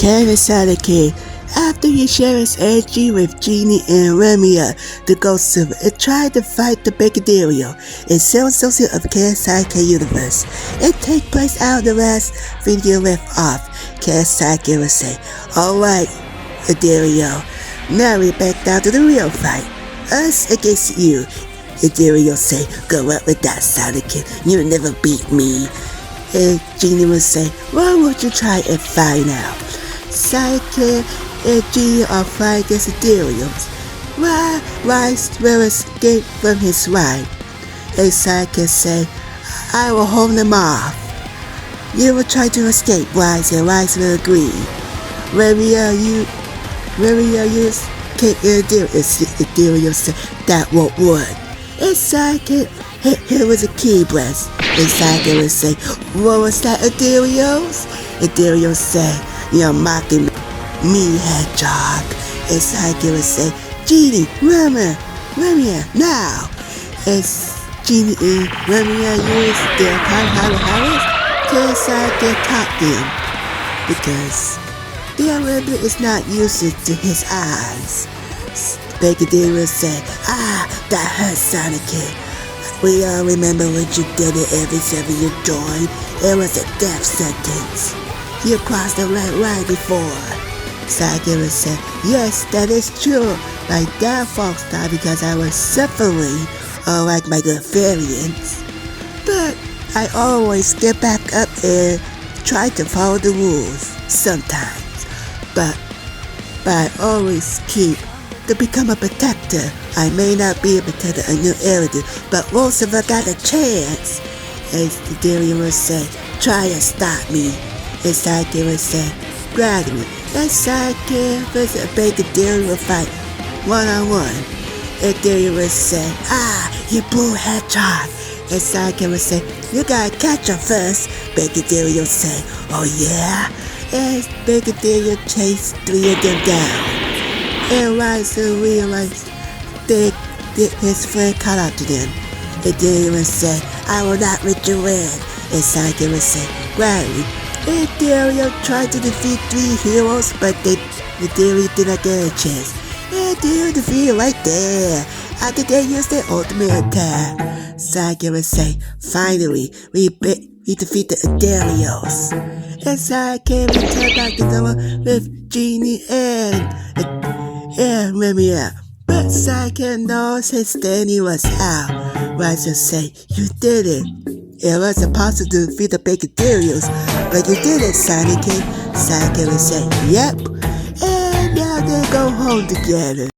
Canon sonickid. After he shared his energy with qingyi and remielle, the ghost silver, and tried to fight the Brigaderio in Cell Associate of Canon's HoYoverse. It take place out of the last video left off. Canon's sonickid will say, "Alright, Brigaderio, now we're back down to the real fight. Us against you." Brigaderio say, "Go up with that sonickid, you'll never beat me." And qingyi will say, "Why won't you try and find out?" Sonickid and qingyi are fighting against the Darios. Wise will escape from his wife. And Sonickid say, "I will hold them off. You will try to escape, Wise, and Wise will agree. Remielle, you can't endure it." And Dario say, "That won't work." And Sonickid hit him with a key blast. And Sonickid will say, "What was that, Dario's?" And Dario say, "You're mocking me, hedgehog." And Sonickid will say, "Genie, Remielle, now!" And Genie and Remielle use their HoYoverse to Sonickid talk them, because their limit is not used to his eyes. Brigaderio will say, "That hurts, Sonickid. We all remember when you did it every time you joined. It was a death sentence. You crossed the red line before." Sonickid will say, "Yes, that is true. My downfall stopped because I was suffering, unlike my good variants. But I always get back up and try to follow the rules, sometimes. But I always keep to become a protector. I may not be a protector of new area, but most of us got a chance." And the Dario will say, "Try to stop me." And Sonickid will say, "Gradually." And Sonickid versus Brigaderio will fight one-on-one. And Dario will say, "You blue hedgehog." And Sonickid will say, "You gotta catch him first." Brigaderio say, "Oh yeah?" And Brigaderio chased 3 of them down. And Wise realized that his friend caught up to them. And Dario will say, "I will not let you win." And Sonickid will say, "Gladly." And Dario tried to defeat 3 heroes, but Dario did not get a chance. And Dario defeated right there, after they used their ultimate attack. Sonickid will say, "Finally, we defeated the Darios." And Sonickid returned back to normal with qingyi and Remielle. But Sonickid knows his standing was out. Wise will say, "You did it. It wasn't possible to defeat the Brigaderios, but you did it, Sonickid." Sonickid will say, "Yep." And now they go home together.